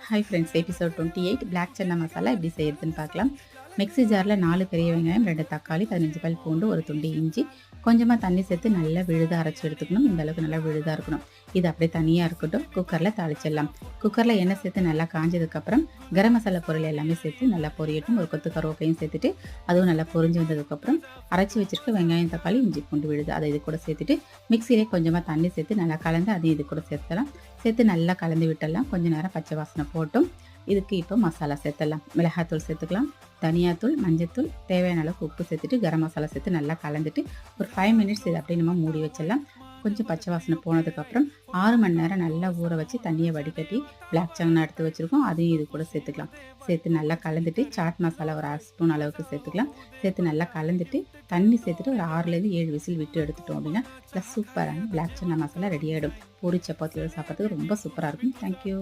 Hi friends, episode 28 black chana masala எப்படி செய்யறதுன்னு பார்க்கலாம். மிக்ஸி ஜாரில் 4 பெரிய வெங்காயம், 2 தக்காளி, 15 பல் பூண்டு, ஒரு துண்டு இஞ்சி, கொஞ்சமாக தண்ணி சேர்த்து நல்லா விழுதாக அரைச்சி எடுத்துக்கணும். இந்த அளவுக்கு நல்லா விழுதாக இருக்கணும். இது அப்படியே தனியாக இருக்கட்டும். குக்கரில் தாளிச்சிடலாம். குக்கரில் எண்ணெய் சேர்த்து நல்லா காஞ்சதுக்கப்புறம் கரம் மசாலா பொருள் எல்லாமே சேர்த்து நல்லா பொரியட்டும். ஒரு கொத்து கருவேப்பிலையும் சேர்த்துட்டு அதுவும் நல்லா பொரிஞ்சு வந்ததுக்கப்புறம் அரைச்சி வச்சிருக்க வெங்காயம், தக்காளி, இஞ்சி பூண்டு விழுது அதை இது கூட சேர்த்துட்டு மிக்சியிலே கொஞ்சமாக தண்ணி சேர்த்து நல்லா கலந்து அதையும் இது கூட சேர்த்துலாம். சேர்த்து நல்லா கலந்து விட்டுடலாம். கொஞ்சம் நேரம் பச்சை வாசனை போட்டும் இதுக்கு இப்போ மசாலா சேர்த்துடலாம். மிளகாத்தூள் சேர்த்துக்கலாம், தனியாத்தூள், மஞ்சத்தூள், தேவையான அளவுக்கு உப்பு சேர்த்துட்டு கரம் மசாலா சேர்த்து நல்லா கலந்துட்டு ஒரு 5 மினிட்ஸ் இதை அப்படியே நம்ம மூடி வச்சிடலாம். கொஞ்சம் பச்சை வாசனை போனதுக்கப்புறம் 6 மணி நேரம் நல்லா ஊற வச்சு தண்ணியை வடிகட்டி பிளாக் சன்னா எடுத்து வச்சுருக்கோம். அதையும் இது கூட சேர்த்துக்கலாம். சேர்த்து நல்லா கலந்துட்டு சாட் மசாலா ஒரு 1/2 ஸ்பூன் அளவுக்கு சேர்த்துக்கலாம். சேர்த்து நல்லா கலந்துட்டு தண்ணி சேர்த்துட்டு ஒரு 6லேருந்து 7 விசில் விட்டு எடுத்துட்டோம் அப்படின்னா நல்லா சூப்பரான பிளாக் சன்னா மசாலா ரெடி ஆகிடும். பூரி சப்பாத்தியோட சாப்பிட்றதுக்கு ரொம்ப சூப்பராக இருக்கும். தேங்க்யூ.